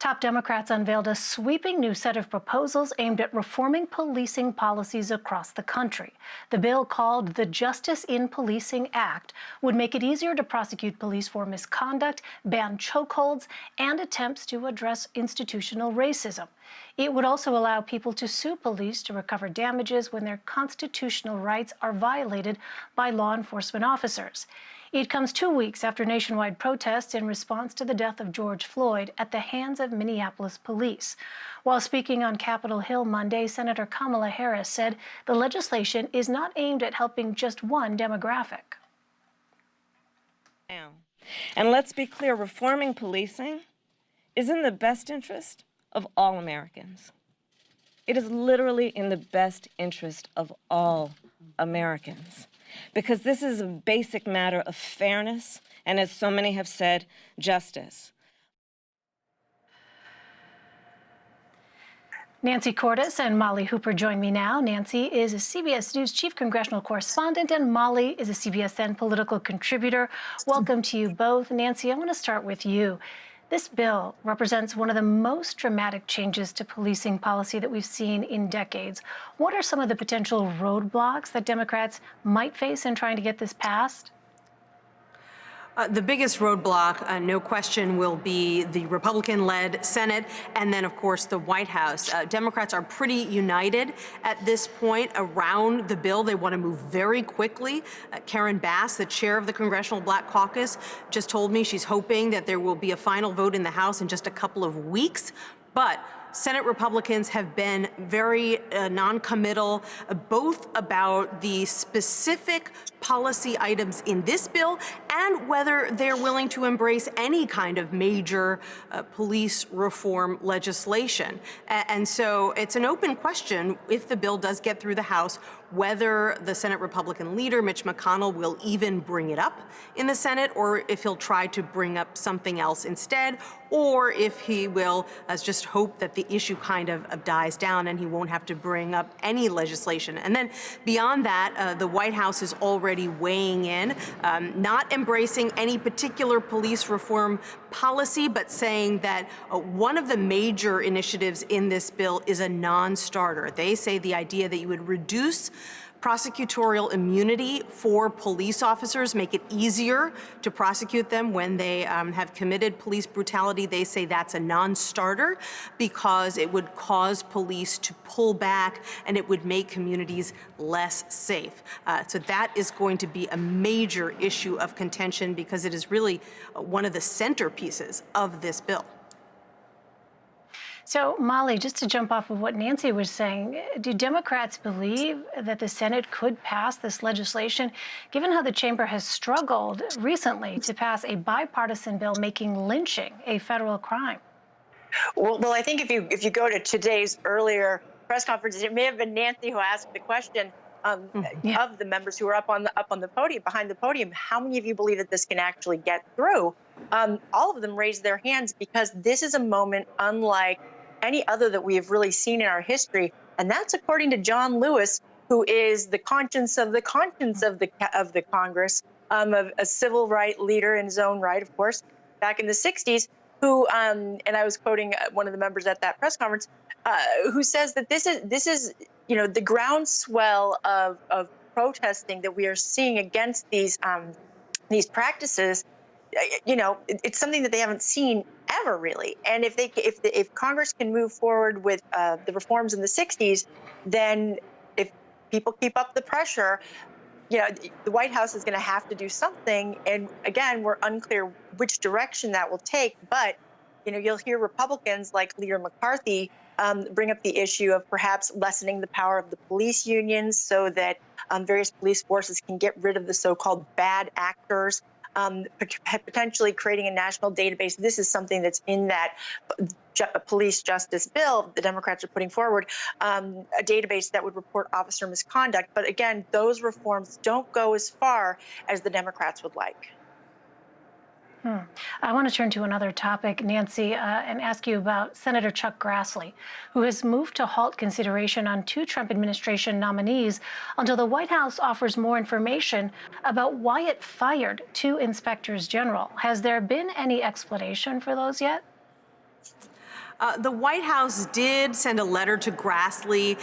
Top Democrats unveiled a sweeping new set of proposals aimed at reforming policing policies across the country. The bill, called the Justice in Policing Act, would make it easier to prosecute police for misconduct, ban chokeholds, and attempts to address institutional racism. It would also allow people to sue police to recover damages when their constitutional rights are violated by law enforcement officers. It comes 2 weeks after nationwide protests in response to the death of George Floyd at the hands of Minneapolis police. While speaking on Capitol Hill Monday, Senator Kamala Harris said the legislation is not aimed at helping just one demographic. And let's be clear, reforming policing is in the best interest of all Americans. It is literally in the best interest of all Americans, because this is a basic matter of fairness and, as so many have said, justice. Nancy Cordes and Molly Hooper join me now. Nancy is a CBS News chief congressional correspondent, and Molly is a CBSN political contributor. Welcome to you both. Nancy, I want to start with you. This bill represents one of the most dramatic changes to policing policy that we've seen in decades. What are some of the potential roadblocks that Democrats might face in trying to get this passed? The biggest roadblock, no question, will be the Republican-led Senate and then, of course, the White House. Democrats are pretty united at this point around the bill. They want to move very quickly. Karen Bass, the chair of the Congressional Black Caucus, just told me she's hoping that there will be a final vote in the House in just a couple of weeks. But Senate Republicans have been very non-committal, both about the specific policy items in this bill and whether they're willing to embrace any kind of major police reform legislation. And so it's an open question, if the bill does get through the House, whether the Senate Republican leader, Mitch McConnell, will even bring it up in the Senate, or if he'll try to bring up something else instead, or if he will just hope that the issue kind of dies down and he won't have to bring up any legislation. And then beyond that, the White House is already weighing in, not embracing any particular police reform policy, but saying that one of the major initiatives in this bill is a non-starter. They say the idea that you would reduce prosecutorial immunity for police officers, make it easier to prosecute them when they have committed police brutality. They say that's a non-starter because it would cause police to pull back and it would make communities less safe. So that is going to be a major issue of contention because it is really one of the centerpieces of this bill. So, Molly, just to jump off of what Nancy was saying, do Democrats believe that the Senate could pass this legislation, given how the chamber has struggled recently to pass a bipartisan bill making lynching a federal crime? Well, I think if you go to today's earlier press conference, it may have been Nancy who asked the question of the members who are up on the podium, behind the podium. How many of you believe that this can actually get through? All of them raised their hands because this is a moment unlike any other that we have really seen in our history, and that's according to John Lewis, who is the conscience of the Congress, a civil right leader in his own right, of course, back in the 60s, who and I was quoting one of the members at that press conference, who says that this is the groundswell of protesting that we are seeing against these practices. It's something that they haven't seen ever, really. And if Congress can move forward with the reforms in the 60s, then if people keep up the pressure, the White House is going to have to do something. And again, we're unclear which direction that will take. But you'll hear Republicans like Leader McCarthy bring up the issue of perhaps lessening the power of the police unions so that various police forces can get rid of the so-called bad actors. Potentially creating a national database. This is something that's in that police justice bill the Democrats are putting forward, a database that would report officer misconduct. But again, those reforms don't go as far as the Democrats would like. I want to turn to another topic, Nancy, and ask you about Senator Chuck Grassley, who has moved to halt consideration on 2 Trump administration nominees until the White House offers more information about why it fired 2 inspectors general. Has there been any explanation for those yet? The White House did send a letter to Grassley,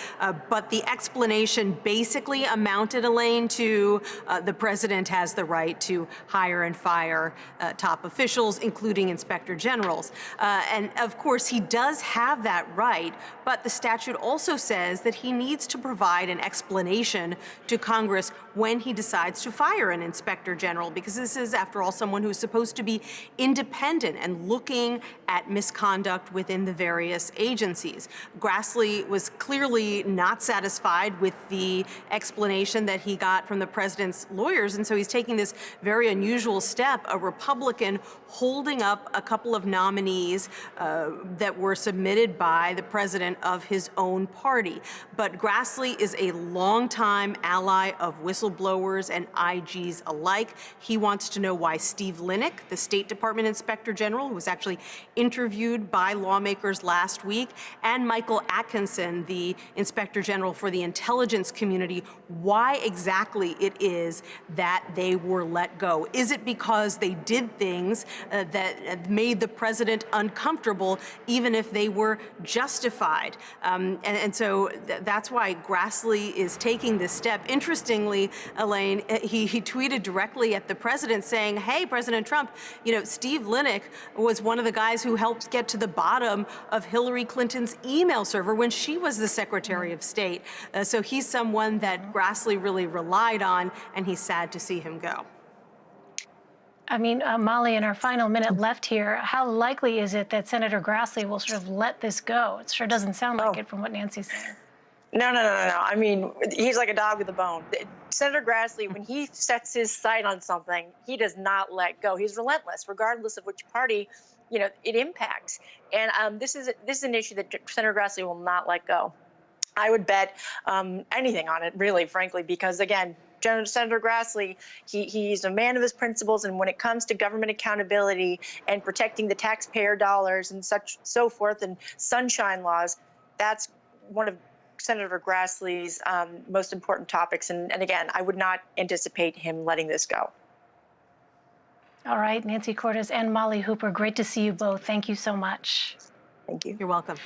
but the explanation basically amounted, Elaine, to the president has the right to hire and fire top officials, including inspector generals. And of course, he does have that right, but the statute also says that he needs to provide an explanation to Congress when he decides to fire an inspector general, because this is, after all, someone who's supposed to be independent and looking at misconduct within the various agencies. Grassley was clearly not satisfied with the explanation that he got from the president's lawyers, and so he's taking this very unusual step, a Republican holding up a couple of nominees that were submitted by the president of his own party. But Grassley is a longtime ally of whistleblowers and IGs alike. He wants to know why Steve Linick, the State Department Inspector General, who was actually interviewed by lawmakers last week, and Michael Atkinson, the Inspector General for the intelligence community, why exactly it is that they were let go. Is it because they did things that made the president uncomfortable, even if they were justified? And so that's why Grassley is taking this step. Interestingly, Elaine, he tweeted directly at the president saying, hey, President Trump, you know, Steve Linick was one of the guys who helped get to the bottom of Hillary Clinton's email server when she was the Secretary of State. So he's someone that Grassley really relied on, and he's sad to see him go. I mean, Molly, in our final minute left here, how likely is it that Senator Grassley will sort of let this go? It sure doesn't sound like it from what Nancy's saying. No. I mean, he's like a dog with a bone. Senator Grassley, when he sets his sight on something, he does not let go. He's relentless, regardless of which party, you know, it impacts. And this is an issue that Senator Grassley will not let go. I would bet anything on it, really, frankly, because again, Senator Grassley, he's a man of his principles, and when it comes to government accountability and protecting the taxpayer dollars and so forth, and sunshine laws, that's one of Senator Grassley's most important topics. And again, I would not anticipate him letting this go. All right, Nancy Cordes and Molly Hooper, great to see you both. Thank you so much. Thank you. You're welcome.